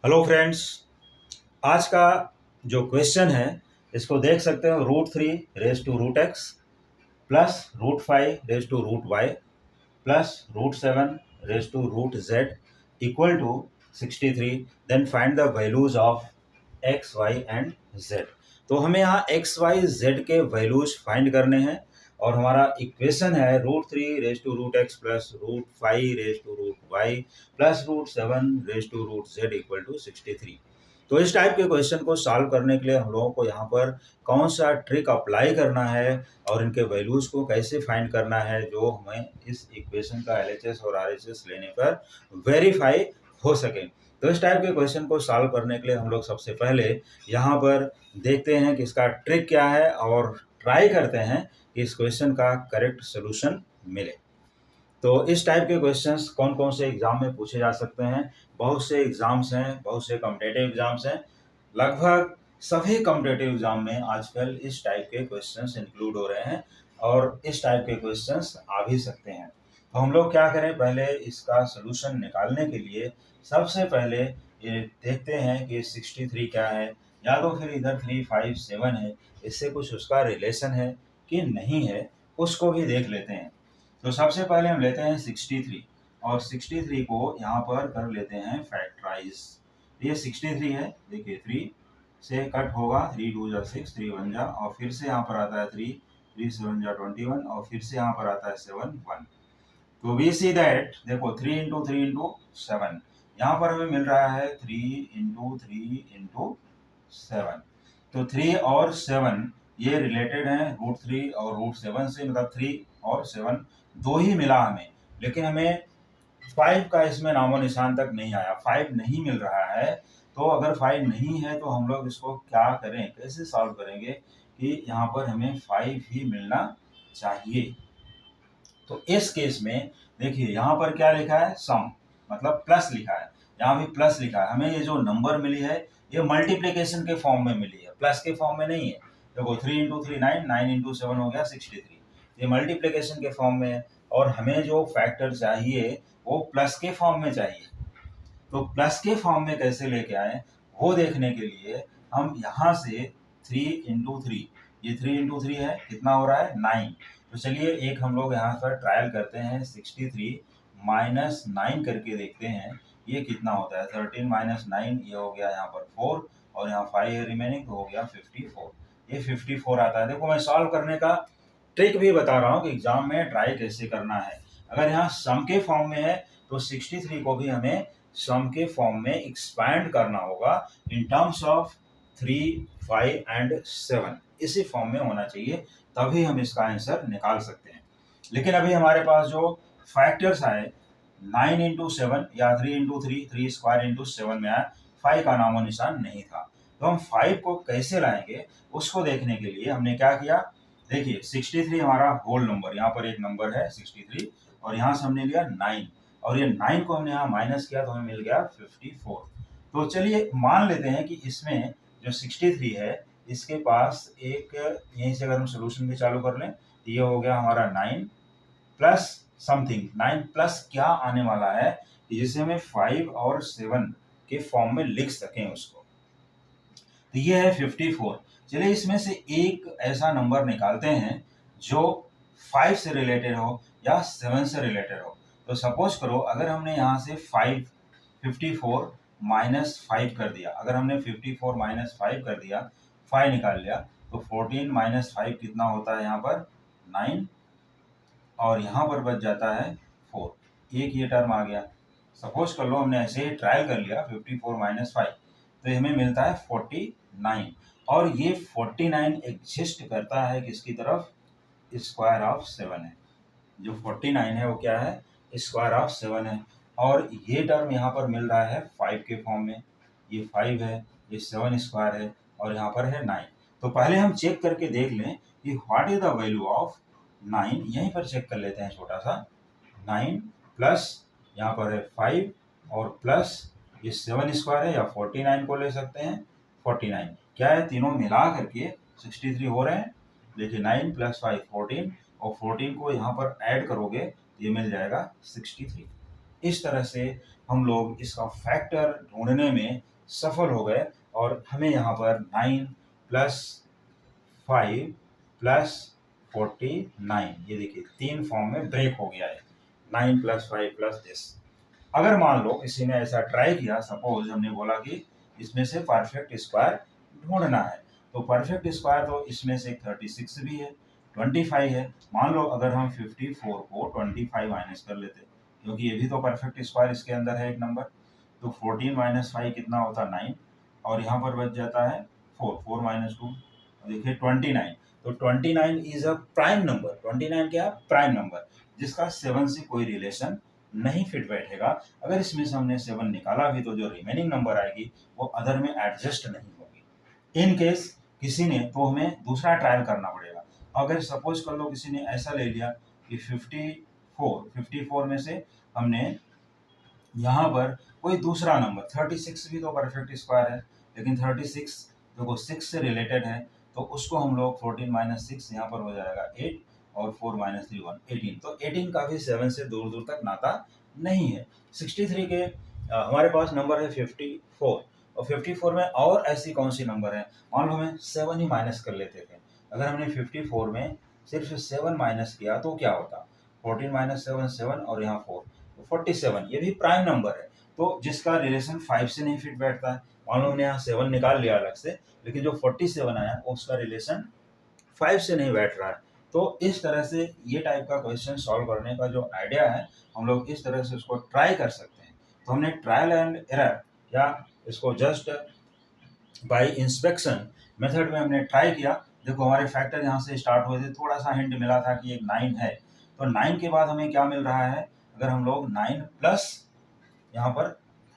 Hello friends. आज का जो क्वेश्चन है इसको देख सकते हो। √3 raise to √x plus √5 raise to √y plus √7 raise to √z equal to 63। Then find the values of x, y and z। तो हमें यहाँ x, y, z के वैल्यूज फाइंड करने हैं और हमारा इक्वेशन है √3 raise to √x plus √5 raise to √y plus √7 raise to √z equal to 63। तो इस टाइप के क्वेश्चन को सॉल्व करने के लिए हम लोगों को यहाँ पर कौन सा ट्रिक अप्लाई करना है और इनके वैल्यूज़ को कैसे फाइंड करना है जो हमें इस इक्वेशन का LHS और RHS लेने पर वेरीफाई हो सके। तो इस टाइप के क्वेश्चन को सॉल्व करने के लिए हम लोग सबसे पहले यहाँ पर देखते हैं कि इसका ट्रिक क्या है और ट्राई करते हैं कि इस क्वेश्चन का करेक्ट सोल्यूशन मिले। तो इस टाइप के क्वेश्चंस कौन कौन से एग्जाम में पूछे जा सकते हैं। बहुत से एग्जाम्स हैं, बहुत से कॉम्पिटिटिव एग्जाम्स हैं। लगभग सभी कॉम्पिटिटिव एग्जाम में आजकल इस टाइप के क्वेश्चंस इंक्लूड हो रहे हैं और इस टाइप के क्वेश्चंस आ भी सकते हैं। तो हम लोग क्या करें, पहले इसका सोल्यूशन निकालने के लिए सबसे पहले ये देखते हैं कि 63 क्या है, या तो फिर इधर 3, 5, 7 है, इससे कुछ उसका रिलेशन है कि नहीं है, उसको भी देख लेते हैं। तो सबसे पहले हम लेते हैं 63 और 63 को यहाँ पर कर लेते हैं फैक्टराइज। ये 63 है, देखिए 3 से कट होगा, 3 2 जा 6, 3 1 जा, और फिर से यहाँ पर आता है 3, 3 7 जा 21, और फिर से यहाँ पर आता है 7 1। तो वी सी दैट, देखो 3 इंटू 3 इंटू 7, यहाँ पर हमें मिल रहा है 3 इंटू 3 इंटू 7। तो 3 और 7 ये रिलेटेड हैं √3 और √7 से, मतलब 3 और 7 दो ही मिला हमें, लेकिन हमें 5 का इसमें नामो निशान तक नहीं आया, 5 नहीं मिल रहा है। तो अगर 5 नहीं है तो हम लोग इसको क्या करें, कैसे सॉल्व करेंगे कि यहाँ पर हमें 5 ही मिलना चाहिए। तो इस केस में देखिए यहाँ पर क्या लिखा है, सम, मतलब प्लस लिखा है, यहाँ भी प्लस लिखा है। हमें ये जो नंबर मिली है ये मल्टीप्लिकेशन के फॉर्म में मिली है, प्लस के फॉर्म में नहीं है। देखो 3 इंटू 3 9, 9 इंटू 7 हो गया 63, ये मल्टीप्लिकेशन के फॉर्म में है। और हमें जो फैक्टर चाहिए वो प्लस के फॉर्म में चाहिए। तो प्लस के फॉर्म में कैसे लेके आए वो देखने के लिए हम यहाँ से 3 इंटू 3, ये 3 इंटू 3 है, कितना हो रहा है 9। तो चलिए एक हम लोग यहाँ पर ट्रायल करते हैं, 63 माइनस 9 करके देखते हैं ये कितना होता है। 13 माइनस 9, ये हो गया यहाँ पर 4, और यहाँ 5 है रिमेनिंग, तो हो गया 54। ये 54 आता है। देखो मैं सॉल्व करने का ट्रिक भी बता रहा हूँ कि एग्जाम में ट्राई कैसे करना है। अगर यहाँ सम के फॉर्म में है तो 63 को भी हमें सम के फॉर्म में एक्सपैंड करना होगा इन टर्म्स ऑफ 3, 5 एंड 7, इसी फॉर्म में होना चाहिए, तभी हम इसका आंसर निकाल सकते हैं। लेकिन अभी हमारे पास जो फैक्टर्स आए 9 इंटू 7 या 3 इंटू 3, 3 स्क्वायर इंटू 7 में आया, 5 का नामो निशान नहीं था। तो हम 5 को कैसे लाएंगे उसको देखने के लिए हमने क्या किया, देखिए 63 हमारा होल नंबर, यहाँ पर एक नंबर है 63, और यहाँ से हमने लिया 9, और ये 9 को हमने यहाँ माइनस किया तो हमें मिल गया 54। तो चलिए मान लेते हैं कि इसमें जो 63 है इसके पास एक, यहीं से अगर हम सोल्यूशन भी चालू कर लें तो ये हो गया हमारा 9 प्लस समथिंग, 9 प्लस क्या आने वाला है जिसे हमें 5 और 7 के फॉर्म में लिख सकें उसको। तो ये है 54। चलिए इसमें से एक ऐसा नंबर निकालते हैं जो 5 से रिलेटेड हो या 7 से रिलेटेड हो। तो सपोज करो अगर हमने यहाँ से 54 माइनस 5 कर दिया, अगर हमने 54 माइनस 5 कर दिया, 5 निकाल लिया, तो 14 माइनस 5 कितना होता है यहाँ पर 9, और यहाँ पर बच जाता है 4, एक ये टर्म आ गया। सपोज कर लो हमने ऐसे ही ट्रायल कर लिया 54 माइनस 5, तो हमें मिलता है 49, और ये 49 एग्जिस्ट करता है किसकी तरफ, स्क्वायर ऑफ 7 है। जो 49 है वो क्या है, स्क्वायर ऑफ 7 है। और ये टर्म यहाँ पर मिल रहा है 5 के फॉर्म में, ये 5 है, ये 7 स्क्वायर है, और यहाँ पर है 9। तो पहले हम चेक करके देख लें कि what is the value of 9, यहीं पर चेक कर लेते हैं छोटा सा। 9 प्लस यहाँ पर है 5 और प्लस ये 7 स्क्वायर है, या 49 को ले सकते हैं। 49 क्या है, तीनों मिला करके 63 हो रहे हैं। देखिए 9 प्लस 5 14, और 14 को यहाँ पर ऐड करोगे तो ये मिल जाएगा 63। इस तरह से हम लोग इसका फैक्टर ढूंढने में सफल हो गए और हमें यहाँ पर 9 प्लस 5 प्लस 49, ये देखिए 3 फॉर्म में ब्रेक हो गया है, 9 प्लस 5 प्लस दिस। अगर मान लो किसी ने ऐसा ट्राई किया, सपोज हमने बोला कि इसमें से परफेक्ट स्क्वायर ढूंढना है, तो परफेक्ट स्क्वायर तो इसमें से 36 भी है, 25 है। मान लो अगर हम 54 को 25 माइनस कर लेते, क्योंकि ये भी तो परफेक्ट स्क्वायर इसके अंदर है एक नंबर, तो 14 माइनस 5 कितना होता है 9, और यहाँ पर बच जाता है 4, 4 माइनस 2, देखिए 29। तो 29 इज अ प्राइम नंबर, 29 क्या प्राइम नंबर, जिसका 7 से कोई रिलेशन नहीं फिट बैठेगा। अगर इसमें से हमने 7 निकाला भी तो जो रिमेनिंग नंबर आएगी वो अदर में एडजस्ट नहीं होगी। इन केस किसी ने, तो हमें दूसरा ट्रायल करना पड़ेगा। अगर सपोज कर लो किसी ने ऐसा ले लिया कि 54 में से हमने यहाँ पर कोई दूसरा नंबर, 36 भी तो परफेक्ट स्क्वायर है, लेकिन 36 देखो 6 से रिलेटेड है, तो उसको हम लोग 14 माइनस 6 यहाँ पर हो जाएगा 8, और 4 माइनस 3 1, 18। तो 18 का भी 7 से दूर दूर तक नाता नहीं है। 63 के हमारे पास नंबर है 54, और 54 में और ऐसी कौन सी नंबर है, मान लो हमें 7 ही माइनस कर लेते थे। अगर हमने 54 में सिर्फ 7 माइनस किया तो क्या होता, 14 माइनस 7 7, और यहाँ 4, 47। ये भी प्राइम नंबर है, तो जिसका रिलेशन 5 से नहीं फिट बैठता है। मान लो हमने यहाँ 7 निकाल लिया अलग से, लेकिन जो 47 आया उसका रिलेशन 5 से नहीं बैठ रहा है। तो इस तरह से ये टाइप का क्वेश्चन सॉल्व करने का जो आइडिया है, हम लोग इस तरह से उसको ट्राई कर सकते हैं। तो हमने ट्रायल एंड एरर, या इसको जस्ट बाय इंस्पेक्शन मेथड में हमने ट्राई किया। देखो हमारे फैक्टर यहाँ से स्टार्ट हुए थे, थोड़ा सा हिंट मिला था कि एक 9 है, तो 9 के बाद हमें क्या मिल रहा है, अगर हम लोग 9 प्लस यहाँ पर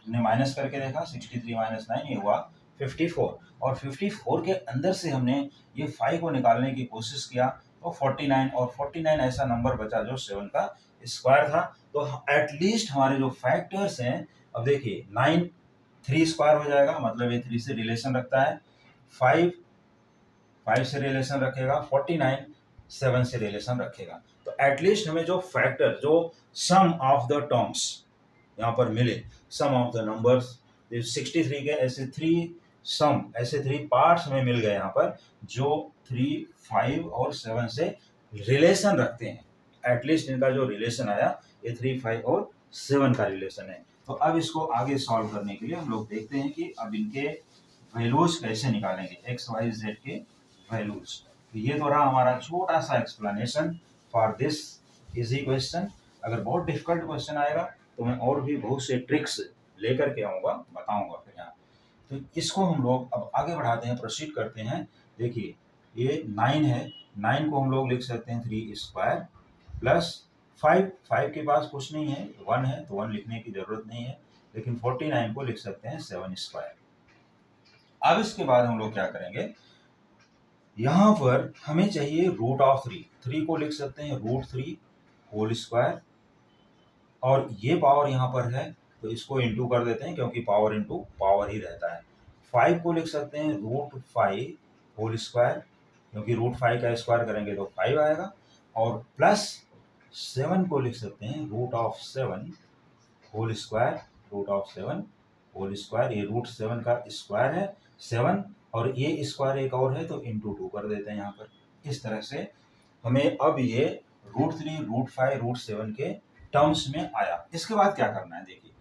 हमने माइनस करके देखा, 63 माइनस 9 ये हुआ 54, और 54 के अंदर से हमने ये 5 को निकालने की कोशिश किया तो 49, और 49 ऐसा नंबर बचा जो 7 का स्क्वायर था। तो एटलीस्ट हमारे जो फैक्टर्स हैं, अब देखिए 9 3 स्क्वायर हो जाएगा, मतलब ये 3 से रिलेशन रखता है, 5 5 से रिलेशन रखेगा, 49 7 से रिलेशन रखेगा। तो एटलीस्ट हमें जो फैक्टर, जो सम ऑफ द टर्म्स यहाँ पर मिले, सम ऑफ द नंबर्स, 63 के ऐसे 3 पार्ट्स में मिल गए यहाँ पर, जो 3 5 और 7 से रिलेशन रखते हैं। एटलीस्ट इनका जो रिलेशन आया ये 3 5 और 7 का रिलेशन है। तो अब इसको आगे सॉल्व करने के लिए हम लोग देखते हैं कि अब इनके वैल्यूज कैसे निकालेंगे, एक्स वाई जेड के वैल्यूज। तो ये तो रहा हमारा छोटा सा explanation for this easy question. अगर बहुत डिफिकल्ट क्वेश्चन आएगा तो मैं और भी बहुत से ट्रिक्स लेकर के आऊँगा, बताऊँगा फिर यहाँ। तो इसको हम लोग अब आगे बढ़ाते हैं, प्रोसीड करते हैं। देखिए ये 9 है, 9 को हम लोग लिख सकते हैं 3 स्क्वायर प्लस 5, 5 के पास कुछ नहीं है, 1 है, तो 1 लिखने की जरूरत नहीं है, लेकिन 49 को लिख सकते हैं 7 स्क्वायर। अब इसके बाद हम लोग क्या करेंगे, यहाँ पर हमें चाहिए रूट ऑफ 3, 3 को लिख सकते हैं √3 होल स्क्वायर, और ये पावर यहाँ पर है तो इसको इंटू कर देते हैं, क्योंकि पावर इंटू पावर ही रहता है। 5 को लिख सकते हैं √5 होल स्क्वायर, क्योंकि √5 का स्क्वायर करेंगे तो 5 आएगा, और प्लस 7 को लिख सकते हैं √7 होल स्क्वायर, √7 होल स्क्वायर, ये √7 का स्क्वायर है 7, और ये स्क्वायर एक और है तो इंटू 2 कर देते हैं यहाँ पर। इस तरह से हमें अब ये √3 √5 √7 के टर्म्स में आया। इसके बाद क्या करना है, देखिए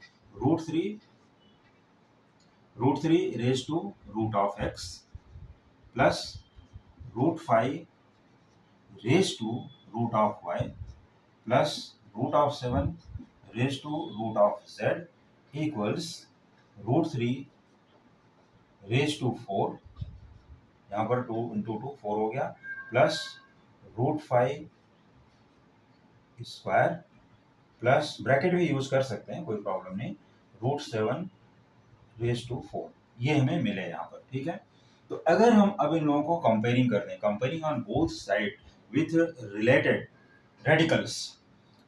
√3 raise to root of x plus √5 raise to root of y plus √7 raise to root of z equals √3 raise to 4, यहाँ पर 2 इंटू 2 4 हो गया, प्लस √5 स्क्वायर प्लस ब्रैकेट भी यूज कर सकते हैं, कोई प्रॉब्लम नहीं, √7 रेज टू 4, ये हमें मिले यहाँ पर। ठीक है, तो अगर हम अब इन लोगों को कंपेयरिंग कर दें, comparing on both side with related radicals,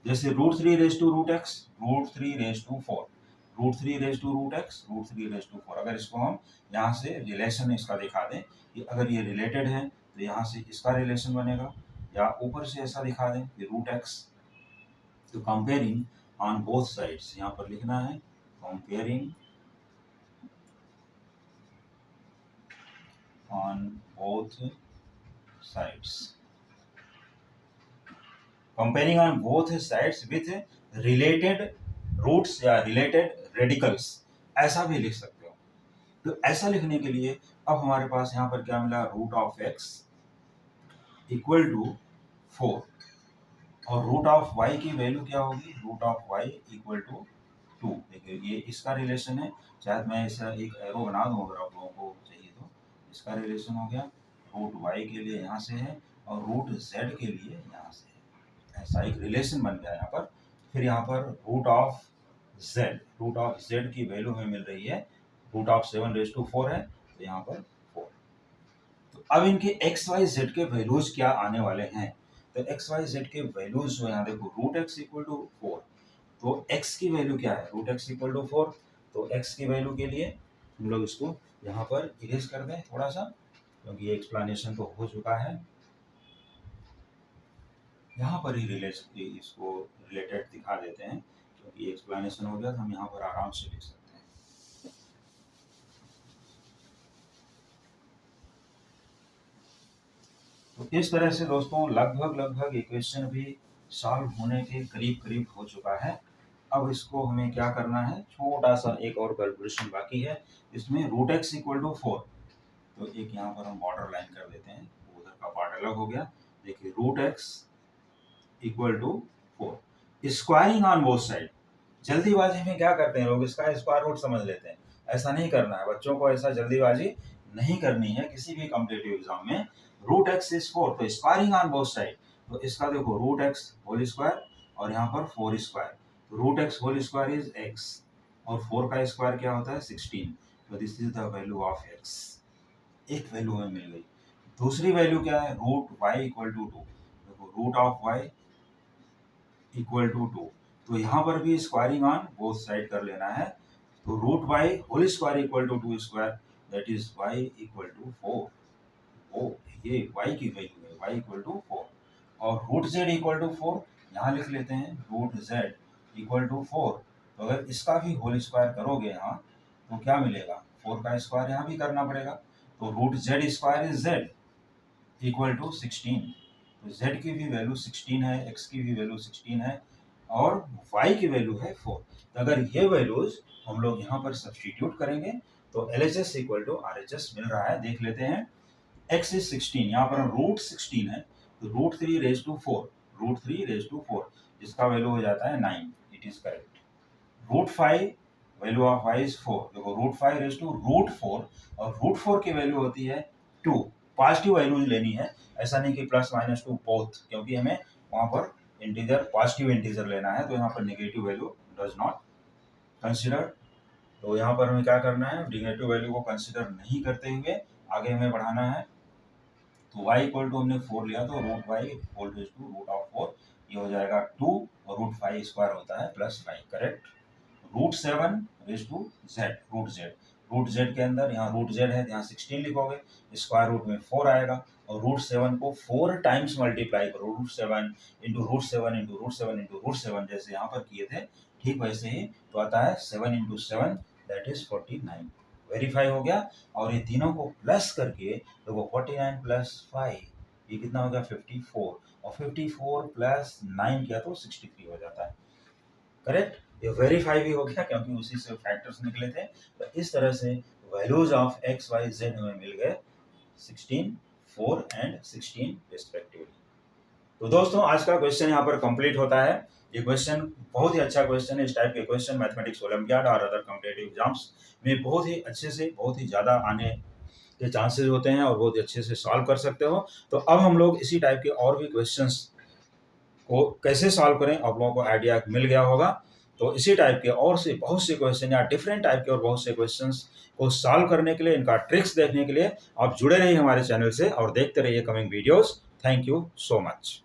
जैसे √3 raise to √x, √3 raise to 4, √3 raise to √x, √3 raise to 4, अगर इसको हम यहाँ से रिलेशन इसका दिखा दें कि अगर ये रिलेटेड है तो यहाँ से इसका रिलेशन बनेगा, या ऊपर से ऐसा दिखा दें कि √x। तो कंपेयरिंग ऑन बोथ साइड्स यहाँ पर लिखना है, comparing on both sides, comparing on both sides with related roots या रिलेटेड रेडिकल्स, ऐसा भी लिख सकते हो। तो ऐसा लिखने के लिए अब हमारे पास यहाँ पर क्या मिला, root of x equal to 4 और रूट ऑफ वाई की वैल्यू क्या होगी, root of y equal to 2। देखिए ये इसका रिलेशन है, शायद मैं इसका एक एरो बना दूँ अगर आप लोगों को चाहिए तो। इसका रिलेशन हो गया रूट वाई के लिए यहाँ से है और रूट जेड के लिए यहाँ से है, ऐसा एक रिलेशन बन गया यहाँ पर। फिर यहाँ पर रूट ऑफ जेड की वैल्यू हमें मिल रही है, रूट ऑफ 7⁴ है तो यहाँ पर 4। तो अब इनके एक्स वाई जेड के वैल्यूज क्या आने वाले हैं, तो एक्स वाई जेड के वैल्यूज जो यहाँ देखो, रूट एक्स इक्वल टू 4, तो एक्स की वैल्यू क्या है, रूट एक्स इक्वल टू 4। तो एक्स की वैल्यू के लिए हम लोग इसको यहाँ पर इरेज कर दें थोड़ा सा, क्योंकि ये एक्सप्लेनेशन तो हो चुका है। यहाँ पर ही इसको रिलेटेड दिखा देते हैं, क्योंकि एक्सप्लेनेशन हो गया तो हम यहाँ पर आराम से लिख सकते हैं। तो इस तरह से दोस्तों लगभग इक्वेशन भी सॉल्व होने के करीब हो चुका है। अब इसको हमें क्या करना है, छोटा सा एक और कैलकुलेशन बाकी है। इसमें रूट एक्स इक्वल टू 4, तो एक यहाँ पर हम बॉर्डर लाइन कर देते हैं, उधर का पार्ट अलग हो गया। देखिए root x equal to 4, squaring on both side. जल्दीबाजी में क्या करते हैं लोग, इसका स्क्वायर रूट समझ लेते हैं, ऐसा नहीं करना है बच्चों को, ऐसा जल्दीबाजी नहीं करनी है किसी भी कॉम्पिटिटिव एग्जाम में। रूट एक्स इज 4, तो स्क्वायरिंग ऑन बोथ साइड, तो इसका देखो रूट एक्स होल स्क्वायर और यहाँ पर 4 स्क्वायर, तो root x whole square is x और 4 का स्क्वायर क्या होता है 16, तो this is the value of x. एक वैल्यू हमें मिल गई। दूसरी वैल्यू क्या है, रूट वाई इक्वल टू 2, देखो root of y equal to 2, तो यहाँ पर भी स्क्वायरिंग ऑन बोथ साइड कर लेना है। तो root y whole square equal to 2 square, that is y equal to 4। ओ ये वाई की वैल्यू है, वाई इक्वल टू 4। और रूट जेड इक्वल टू 4 यहाँ लिख लेते हैं, रूट जेड इक्वल टू 4। तो अगर इसका भी होल स्क्वायर करोगे यहाँ तो क्या मिलेगा, 4 का स्क्वायर यहाँ भी करना पड़ेगा, तो root z square is z equal to 16। तो z की भी वैल्यू 16 है, x की भी वैल्यू 16 है और y की वैल्यू है 4। तो अगर ये वैल्यूज हम लोग यहाँ पर सब्स्टिट्यूट करेंगे तो LHS इक्वल टू RHS मिल रहा है। देख लेते हैं, x इज 16, यहाँ पर रूट 16 है, तो root 3 raise to 4, root 3 raise to 4 जिसका वैल्यू हो जाता है 9, it is correct. Root 5 value of y is 4, देखो रूट 5 रेज टू रूट 4 और रूट 4 की वैल्यू होती है 2। पॉजिटिव वैल्यूज लेनी है, ऐसा नहीं कि प्लस माइनस 2 बोथ, क्योंकि हमें वहाँ पर इंटीजर पॉजिटिव इंटीजर लेना है, तो यहाँ पर negative value does not consider. तो यहाँ पर हमें क्या करना है, नेगेटिव वैल्यू को कंसिडर नहीं करते हुए आगे हमें बढ़ाना है। तो y इक्वल टू हमने 4 लिया, तो root y equal to root of 4, ये हो जाएगा 2 और रूट 5 स्क्वायर होता है plus 5, correct. Root 7 raise to z, root z के अंदर यहाँ रूट जेड है, यहाँ 16 लिखोगे, स्क्वायर रूट में 4 आएगा और रूट 7 को 4 टाइम्स मल्टीप्लाई करो, root 7 into root 7 into root 7 into root 7, जैसे यहाँ पर किए थे ठीक वैसे ही, तो आता है 7 इंटू 7 दैट इज 49। वेरीफाई हो गया। और ये तीनों को प्लस करके देखो 49 प्लस 5 ये कितना हो गया 54, और 54 प्लस 9 किया तो 63 हो जाता है, करेक्ट। ये वेरीफाई भी हो गया क्योंकि उसी से फैक्टर्स निकले थे। तो इस तरह से values of x y z हमें मिल गए 16, 4 एंड 16 रिस्पेक्टिवली। तो दोस्तों आज का क्वेश्चन यहाँ पर कंप्लीट होता है। ये क्वेश्चन बहुत ही अच्छा क्वेश्चन है। इस टाइप के क्वेश्चन मैथमेटिक्स ओलंपियाड और अदर कॉम्पिटिटिव एग्जाम्स में बहुत ही अच्छे से, बहुत ही ज़्यादा आने के चांसेस होते हैं और बहुत ही अच्छे से सॉल्व कर सकते हो। तो अब हम लोग इसी टाइप के और भी क्वेश्चंस को कैसे सॉल्व करें आप लोगों को आइडिया मिल गया होगा। तो इसी टाइप के और से बहुत से क्वेश्चन या डिफरेंट टाइप के और बहुत से क्वेश्चंस को सॉल्व करने के लिए, इनका ट्रिक्स देखने के लिए आप जुड़े रहिए हमारे चैनल से और देखते रहिए coming videos. Thank you so much.